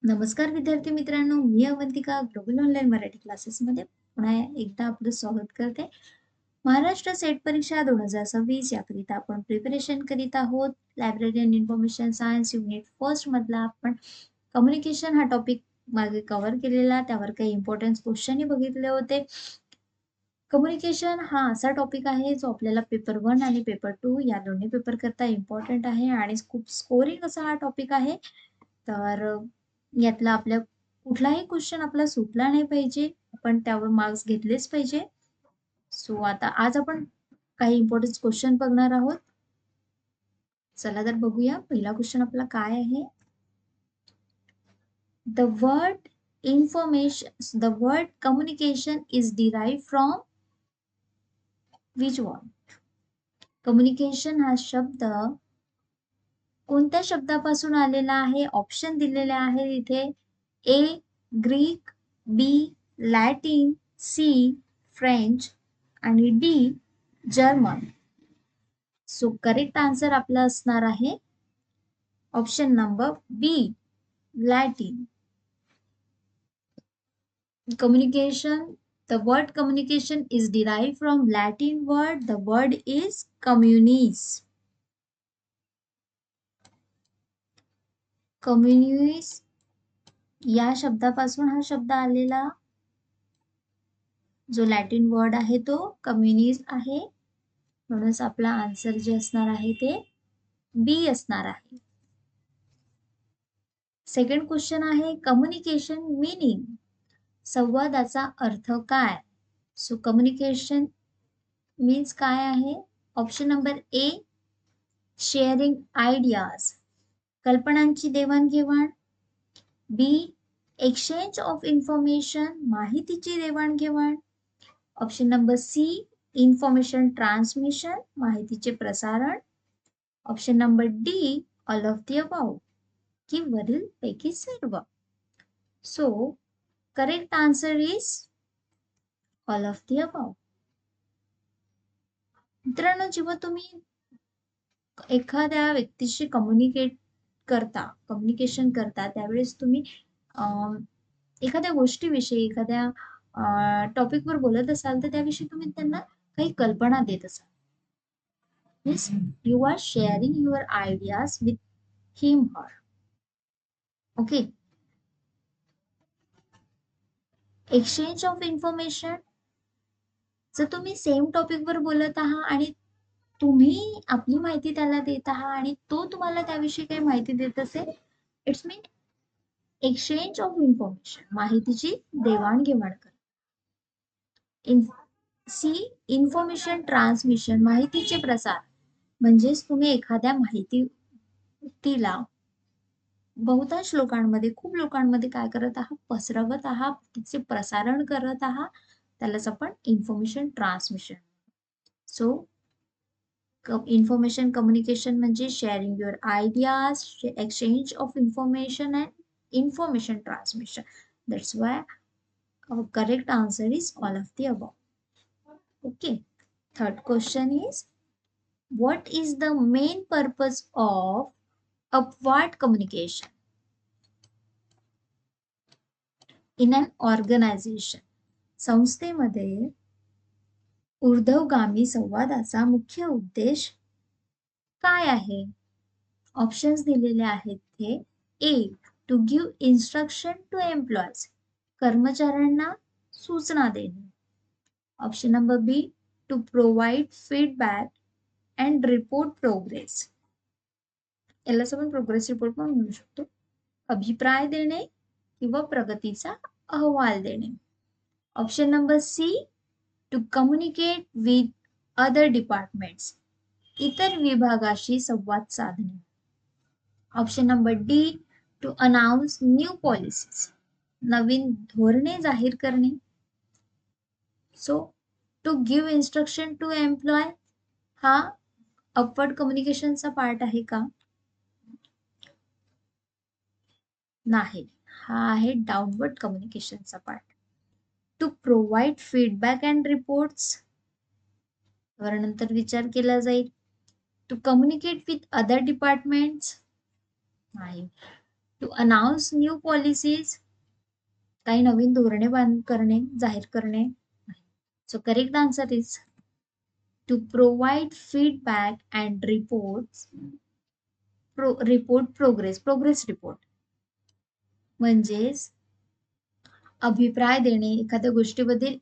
नमस्कार विद्यार्थी मित्रांनो, मी अवंतिका ग्लोबल ऑनलाईन मराठी क्लासेसमध्ये पुन्हा एकदा आपलं स्वागत करते. महाराष्ट्र सेट परीक्षा 2026 याकरिता आपण प्रिपरेशन करीत आहोत. Library and information science unit first मधला आपण कम्युनिकेशन हा टॉपिक मागे कव्हर केलेला, त्यावर काही इम्पॉर्टन्स क्वेश्चनही बघितले होते. कम्युनिकेशन हा असा टॉपिक आहे जो आपल्याला पेपर 1 आणि पेपर 2 या दोन्ही पेपर करता इम्पॉर्टंट आहे आणि खूप स्कोरिंग असा हा टॉपिक आहे. तर यातला आपल्या कुठलाही क्वेश्चन आपला सुटला नाही पाहिजे, आपण त्यावर मार्क्स घेतलेच पाहिजे. सो आता आज आपण काही इम्पॉर्टंट क्वेश्चन बघणार आहोत. चला तर बघूया. पहिला क्वेश्चन आपला काय आहे? The word communication is derived from which one? Communication हा शब्द कोणत्या शब्दापासून आलेला आहे? ऑप्शन दिलेले आहे इथे. A Greek, B Latin, C French आणि D German. So correct answer आपला असणार आहे option number B Latin. Communication, the word communication is derived from Latin word. The word is communis. Communis या शब्दापासून हा शब्द आलेला जो लॅटिन वर्ड आहे तो कम्युनिज आहे. म्हणूनच आपला आन्सर जे असणार आहे ते बी असणार आहे. सेकंड क्वेश्चन आहे कम्युनिकेशन मीनिंग. संवादाचा अर्थ काय? सो कम्युनिकेशन मीन्स काय आहे? Option number A sharing ideas, कल्पनांची देवाणघेवाण. बी एक्सचेंज ऑफ इन्फॉर्मेशन, माहितीची देवाणघेवाण. Option number C information transmission, माहितीचे प्रसारण. Option number D all of the about, की वरील पैकी सर्व. So correct answer is all of the about. मित्रांनो, जेव्हा तुम्ही एखाद्या व्यक्तीशी कम्युनिकेशन करता त्यावेळेस तुम्ही एखाद्या गोष्टीविषयी एखाद्या टॉपिकवर बोलत असाल तर त्याविषयी तुम्ही त्यांना काही कल्पना देत असाल. Means you are sharing your ideas with him her. Okay. Exchange of information, जर तुम्ही सेम टॉपिकवर बोलत आहात आणि तुम्ही आपली माहिती त्याला देत आहात आणि तो तुम्हाला त्याविषयी काही माहिती देत असेल, it's mean exchange of information, माहितीची देवाणघेवाण कर. सी इन्फॉर्मेशन ट्रान्समिशन, माहितीचे प्रसार. म्हणजेच तुम्ही एखाद्या माहितीला बहुतांश लोकांमध्ये, खूप लोकांमध्ये काय करत आहात? पसरवत आहात, तिचे प्रसारण करत आहात. त्यालाच आपण information transmission. So information communication म्हणजे sharing your ideas, exchange of information and information transmission. That's why our correct answer is all of the above. Okay. Third question is, what is the main purpose of upward communication in an organization? संस्थेमध्ये ऊर्ध्वगामी संवादाचा मुख्य उद्देश काय आहे? Options दिलेले आहेत ते. A to give instruction to employees, कर्मचाऱ्यांना सूचना देणे. Option number B to provide feedback and report progress, यालाच आपण प्रोग्रेस रिपोर्ट पण म्हणू शकतो. अभिप्राय देणे किंवा प्रगतीचा अहवाल देणे. Option number C to communicate with other departments, इतर विभागाशी संवाद साधणे. Option number D to announce new policies, नवीन धोरणे जाहीर करणे. So to give instruction to employ हा अपवर्ड कम्युनिकेशनचा पार्ट आहे का? नाही, हा आहे डाउनवर्ड कम्युनिकेशनचा part. To provide feedback and reports, नंतर विचार केला जाईल. To communicate with other departments, नाही. टू अनाउन्स न्यू पॉलिसीज, काही नवीन धोरणे करणे, जाहीर करणे. So correct answer is to provide feedback and reports, progress report म्हणजेच अभिप्राय देणे, एखाद्या गोष्टीबद्दल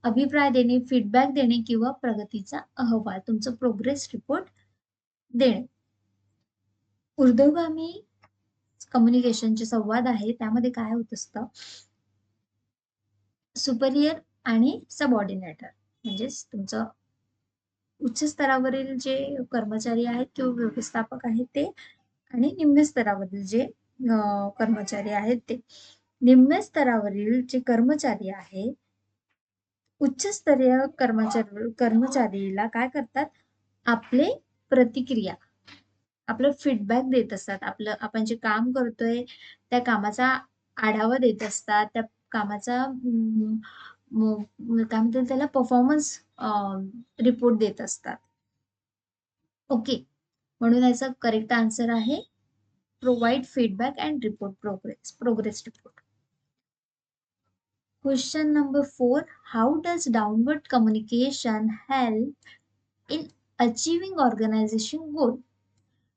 अभिप्राय देणे, फीडबॅक देणे किंवा प्रगतीचा अहवाल, तुमचं प्रोग्रेस रिपोर्ट देणे. ऊर्ध्वगामी कम्युनिकेशनचे संवाद आहे, त्यामध्ये काय होत असतं, सुपरियर आणि सबऑर्डिनेटर म्हणजेच तुमचं उच्च स्तरावरील जे कर्मचारी आहेत किंवा व्यवस्थापक आहेत ते, आणि निम्न स्तरावरील जे कर्मचारी आहेत ते. निम्न स्तरावरील जे कर्मचारी आहे, उच्चस्तरीय कर्मचारीला काय करतात, आपले प्रतिक्रिया, आपलं फीडबॅक देत असतात. आपण जे काम करतोय त्या कामाचा आढावा देत असतात, त्या कामाचा काय म्हणतात त्याला, परफॉर्मन्स रिपोर्ट देत असतात. ओके, म्हणून याचा करेक्ट आन्सर आहे provide feedback and report, progress report. Question number 4. How does downward communication help in achieving organization goal?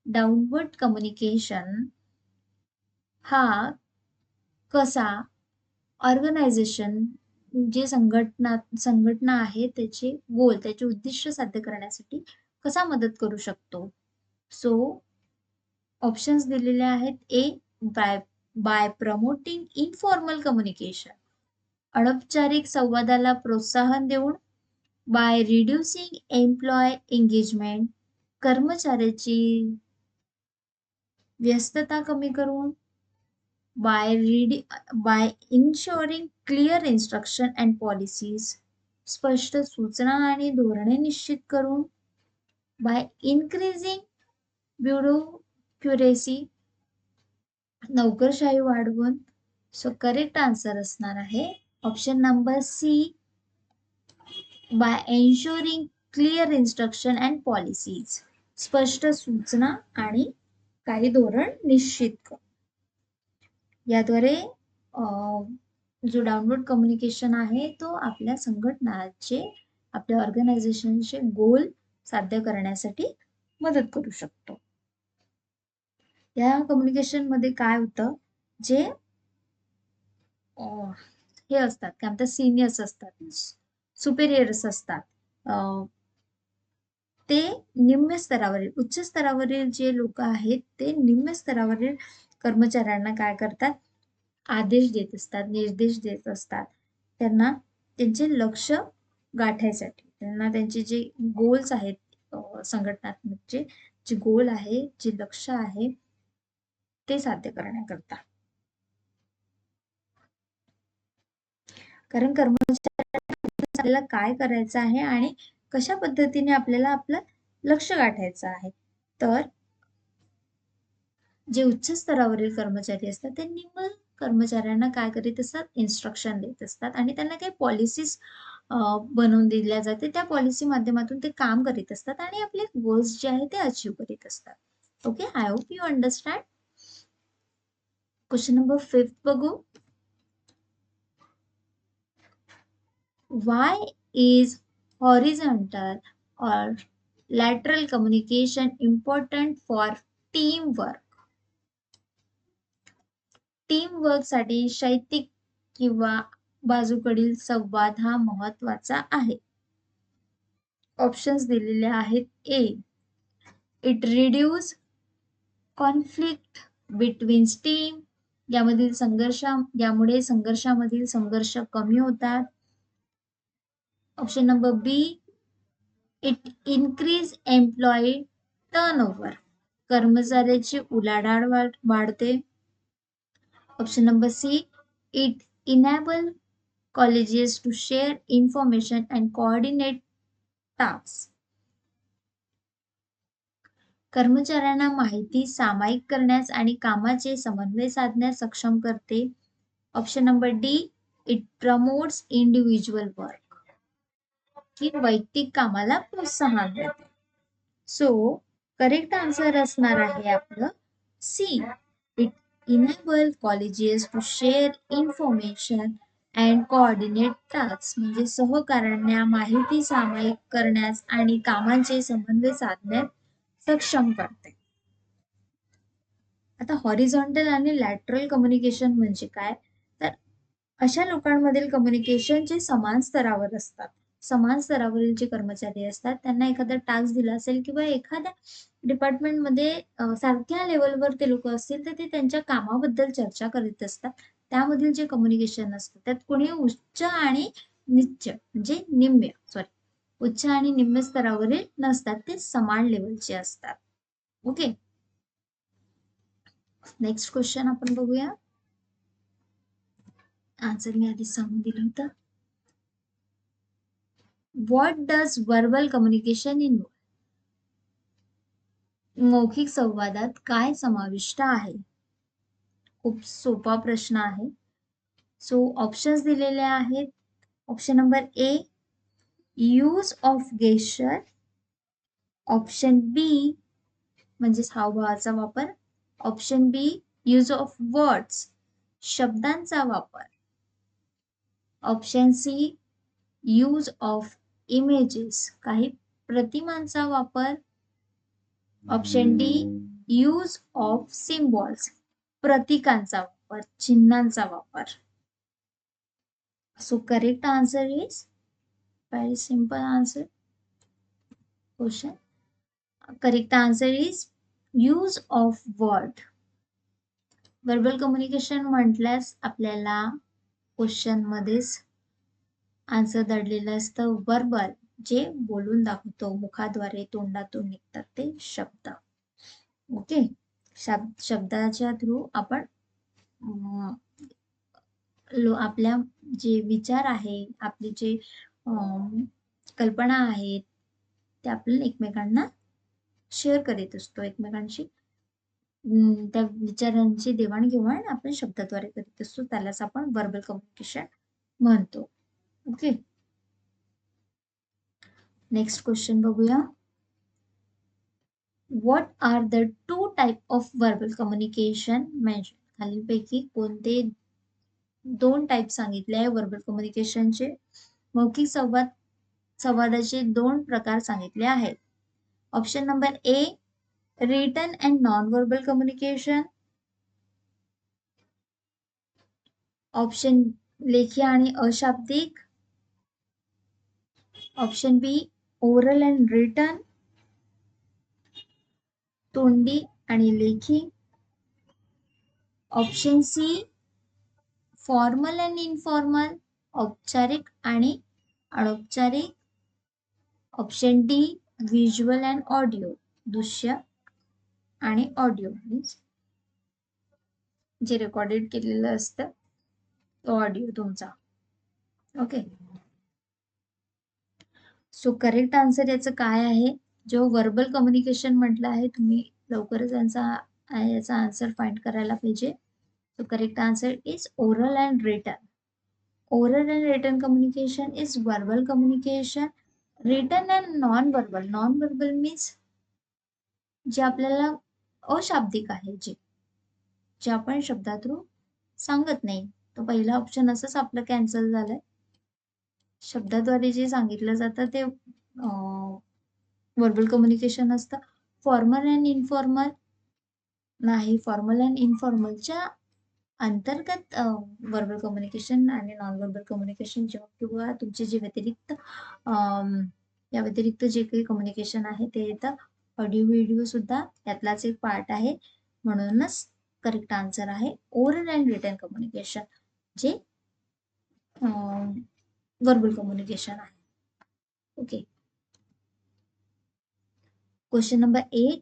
Downward communication हा कसा ऑर्गनायझेशन, जे संघटना आहे त्याचे गोल, त्याचे उद्दिष्ट साध्य करण्यासाठी कसा मदत करू शकतो? सो ऑप्शन्स दिलेले आहेत. A, by promoting informal communication, अनौपचारिक संवादाला प्रोत्साहन देऊन. बाय रिड्युसिंग एम्प्लॉय एंगेजमेंट, कर्मचाऱ्याची व्यस्तता कमी करून. By ensuring clear instruction and policies, स्पष्ट सूचना आणि धोरणे निश्चित करून. बाय इन्क्रीजिंग ब्युरोक्युरेसी, नोकरशाही वाढवून. सो करेक्ट आन्सर असणार आहे option number C, by ensuring clear instruction and policies, स्पष्ट सूचना आणि काही धोरण निश्चित कर. याद्वारे जो डाउनवर्ड कम्युनिकेशन आहे तो आपल्या संघटनाचे, आपल्या ऑर्गनायझेशनचे गोल साध्य करण्यासाठी मदत करू शकतो. या कम्युनिकेशन मध्ये काय होतं, जे हे असतात, काय म्हणतात, सिनियर्स असतात, सुपेरियर्स असतात, ते निम्न स्तरावरील, उच्च स्तरावरील जे लोक आहेत ते निम्न स्तरावरील कर्मचाऱ्यांना काय करतात, आदेश देत असतात, निर्देश देत असतात, त्यांना त्यांचे लक्ष गाठायसाठी, त्यांना त्यांचे जे गोल्स आहेत, संघटनात्मक जे गोल आहे, जे लक्ष आहे ते साध्य करण्याकरता. कारण कर्मचाऱ्याला काय करायचं आहे आणि कशा पद्धतीने आपल्याला आपलं लक्ष गाठायचं आहे. तर जे उच्च स्तरावरील कर्मचारी असतात ते निम्न कर्मचाऱ्यांना काय करीत असतात, इन्स्ट्रक्शन देत असतात आणि त्यांना काही पॉलिसीज बनवून दिल्या जाते. त्या पॉलिसी माध्यमातून ते काम करीत असतात आणि आपले गोल्स जे आहेत ते अचीव करीत असतात. Okay, I hope you understand. Question number 5 बघू. Why is horizontal or lateral communication important for teamwork? Teamwork साठी शैतिक किंवा बाजूकडील संवाद हा महत्वाचा आहे. ऑप्शन्स दिलेले आहेत. A, it reduce conflict between team, यामुळे संघर्षामधील संघर्ष कमी होतात. Option number B, it increase employee turnover, कर्मचाऱ्याची उलाढाल वाढते. Option number C, it enable colleges to share information and coordinate tasks. कर्मचाऱ्यांना माहिती सामायिक करण्यास आणि कामाचे समन्वय साधण्यास सक्षम करते. Option number D, it promotes individual work, की वैयक्तिक कामाला प्रोत्साहन देते. सो करेक्ट आन्सर असणार आहे आपलं C, it enable colleges to share information and coordinate tasks, म्हणजे सहकार्यांना माहिती सामायिक करण्यास आणि कामांचे समन्वय साधण्यास सक्षम करते. आता हॉरिझॉन्टल आणि लॅटरल कम्युनिकेशन म्हणजे काय, तर अशा लोकांमधील कम्युनिकेशन जे समान स्तरावर असतात, समान स्तरावरील जे कर्मचारी असतात त्यांना एखादा टास्क दिला असेल किंवा एखाद्या डिपार्टमेंटमध्ये सारख्या लेवलवर ते लोक असतील तर ते त्यांच्या कामाबद्दल चर्चा करीत असतात. त्यामधील जे कम्युनिकेशन असतं त्यात कोणी उच्च आणि म्हणजे उच्च आणि निम्न स्तरावरील नसतात, ते समान लेवलचे असतात. ओके, नेक्स्ट क्वेश्चन आपण बघूया. आन्सर मी आधी सांगून दिलं होतं. What does verbal communication in, मौखिक संवादात काय समाविष्ट आहे? खूप सोपा प्रश्न आहे. सो ऑप्शन्स दिलेले आहेत. Option number A, use of gesture. Option B म्हणजेच हावभावाचा वापर. Option B, use of words, शब्दांचा वापर. Option C, use of images, काही प्रतिमांचा वापर. Option D, use of symbols, प्रतीकांचा वापर, चिन्हांचा वापर. So correct answer is very simple answer question. Correct answer is use of word. Verbal communication म्हटल्यास आपल्याला क्वेश्चन मध्येच आन्सर दडलेलं असतं. वर्बल जे बोलून दाखवतो, मुखाद्वारे तोंडातून निघतात ते शब्द. ओके, शब्दाच्या थ्रू आपण आपल्या जे विचार आहे, आपले जे कल्पना आहेत ते आपण एकमेकांना शेअर करीत असतो. एकमेकांशी त्या विचारांची देवाणघेवाण आपण शब्दाद्वारे करीत असतो, त्यालाच आपण वर्बल कम्युनिकेशन म्हणतो. ओके, नेक्स्ट क्वेश्चन बघूया. What are the 2 type of verbal communication mention? खालीलपैकी कोणते 2 टाइप सांगितले आहे वर्बल कम्युनिकेशनचे? मौखिक संवादाचे 2 प्रकार सांगितले आहेत. Option number A, written and non verbal communication. Option लेखी आणि अशाब्दिक. Option B, oral and written, तोंडी आणि लेखी. Option C, formal and informal, औपचारिक आणि अनौपचारिक. Option D, visual and audio, दृश्य आणि ऑडिओ मीन्स जे रेकॉर्डेड केलेलं असतं तो ऑडिओ तुमचा. ओके, सो करेक्ट आन्सर याचं काय आहे? जो वर्बल कम्युनिकेशन म्हटलं आहे, तुम्ही लवकरच याचा आन्सर फाइंड करायला पाहिजे. So correct answer is oral and written. Oral and written communication is verbal communication. Written and non-verbal. Non-verbal means जे आपल्याला अशाब्दिक आहे, जे आपण शब्दातून सांगत नाही. तो पहिला ऑप्शन असंच आपलं कॅन्सल झालंय. शब्दाद्वारे जे सांगितलं जातं ते वर्बल कम्युनिकेशन असतं. फॉर्मल अँड इनफॉर्मल नाही, फॉर्मल अँड इनफॉर्मलच्या अंतर्गत वर्बल कम्युनिकेशन आणि नॉन वर्बल कम्युनिकेशन किंवा तुमचे जे या व्यतिरिक्त जे काही कम्युनिकेशन आहे ते येतं. ऑडिओ व्हिडिओ सुद्धा त्यातलाच एक पार्ट आहे. म्हणूनच करेक्ट आन्सर आहे ओरल अँड रिटन कम्युनिकेशन, जे वर्बल कम्युनिकेशन आहे. Okay, question number 8,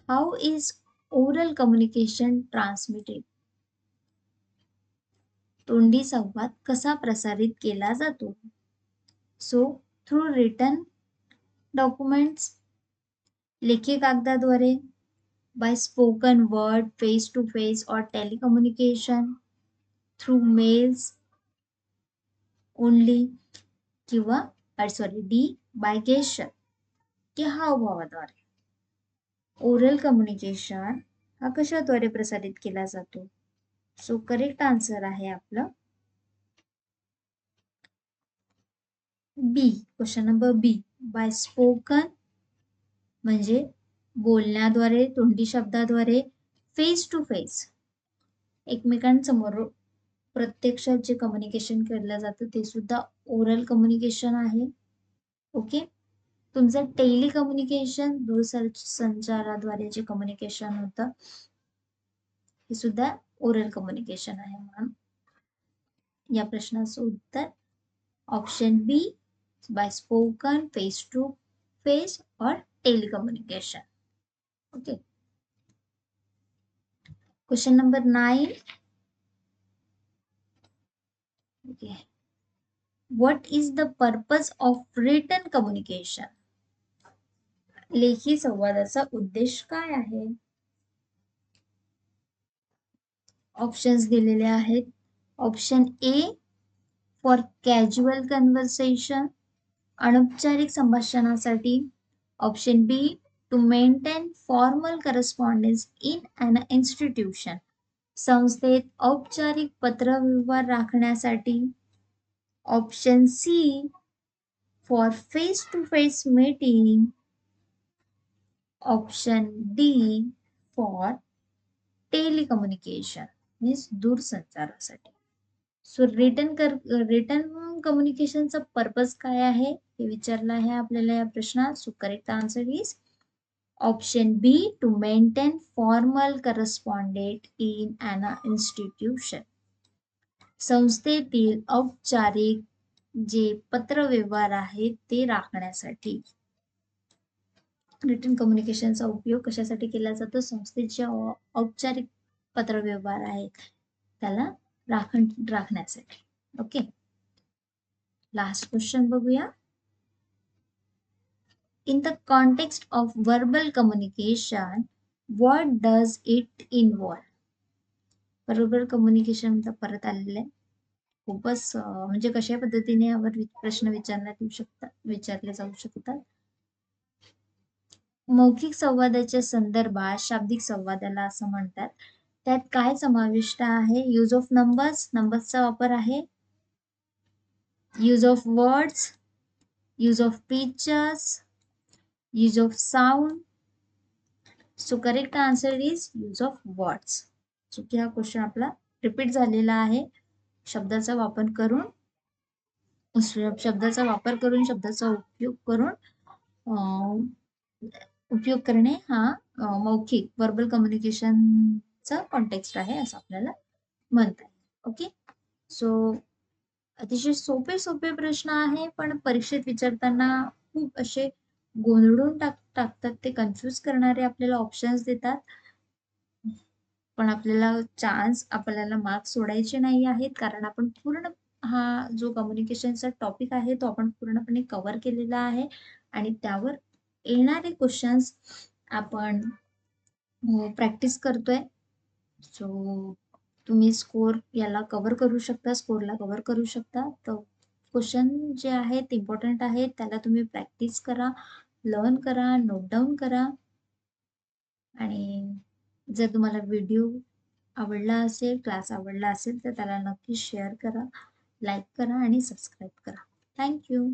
how is oral communication transmitted? तोंडी संवाद कसा प्रसारित केला जातो? सो थ्रू रिटन डॉक्युमेंट्स, लेखी कागदाद्वारे, by spoken word, face to face or telecommunication, through mails only, किंवा डी, बाय गेस्चर की हावभावाद्वारे. ओरल कम्युनिकेशन हा कशाद्वारे प्रसारित केला जातो? सो करेक्ट आन्सर आहे आपलं बी. Question number B. By spoken म्हणजे बोलण्याद्वारे, तोंडी शब्दाद्वारे, फेस टू फेस एकमेकांसमोर प्रत्यक्षात जे कम्युनिकेशन केलं जातं ते सुद्धा ओरल कम्युनिकेशन आहे. ओके. तुमचं टेलिकम्युनिकेशन दूरसंचाराद्वारे जे कम्युनिकेशन होतं हे सुद्धा ओरल कम्युनिकेशन आहे. म्हणून या प्रश्नाचं उत्तर option B by spoken, face to face or telecommunication. Okay. Question number 9. Okay. What is the purpose of written communication? लेखी संवादाचा उद्देश काय आहे? ऑप्शन्स दिलेले आहेत. Option A for casual conversation, अनौपचारिक संभाषणासाठी. Option B to maintain formal correspondence in an institution, संस्थेत औपचारिक पत्रव्यवहार राखण्यासाठी. Option C for face to face meeting. Option D for telecommunication means दूरसंचारासाठी. सो रिटन कम्युनिकेशनचा पर्पज काय आहे हे विचारलं आहे आपल्याला या प्रश्नात. So correct answer is option B to maintain formal correspondent in an institution, संस्थेतील औपचारिक जे पत्रव्यवहार आहेत ते राखण्यासाठी. रिटन कम्युनिकेशनचा उपयोग कशासाठी केला जातो? संस्थेचे औपचारिक पत्रव्यवहार आहेत त्याला राखण्यासाठी. ओके. लास्ट क्वेश्चन बघूया. In the context of verbal communication what does it involve? Verbal communication परत आलेलं आहे. खूपच म्हणजे कशा पद्धतीने यावर प्रश्न विचारले जाऊ शकतात. मौखिक संवादाच्या संदर्भात शाब्दिक संवादाला असं म्हणतात. त्यात काय समाविष्ट आहे? यूज ऑफ नंबर्सचा वापर आहे. Use of words, use of pictures, use of sound. So correct answer is use of words. चुकी हा क्वेश्चन आपला रिपीट झालेला आहे. शब्दाचा वापर करून शब्दाचा उपयोग करणे हा मौखिक वर्बल कम्युनिकेशनचा कॉन्टेक्स्ट आहे असं आपल्याला म्हणतात. ओके. सो अतिशय सोपे प्रश्न आहे पण परीक्षेत विचारताना खूप असे गोंधळून टाकतात. ते कन्फ्यूज करणारे आपल्याला ऑप्शन्स देतात. पण आपल्याला मार्क्स सोडायचे नाही आहेत कारण आपण पूर्ण हा जो कम्युनिकेशनचा टॉपिक आहे तो आपण पूर्णपणे कव्हर केलेला आहे आणि त्यावर येणारे क्वेश्चन्स आपण प्रॅक्टिस करतोय. सो तुम्ही स्कोरला कव्हर करू शकता. तर क्वेश्चन जे आहेत इम्पॉर्टंट आहेत त्याला तुम्ही प्रॅक्टिस करा, लर्न करा, नोट डाऊन करा. आणि जर तुम्हाला व्हिडिओ आवडला असेल, क्लास आवडला असेल तर त्याला नक्की शेअर करा, लाईक करा आणि सबस्क्राईब करा. थँक्यू.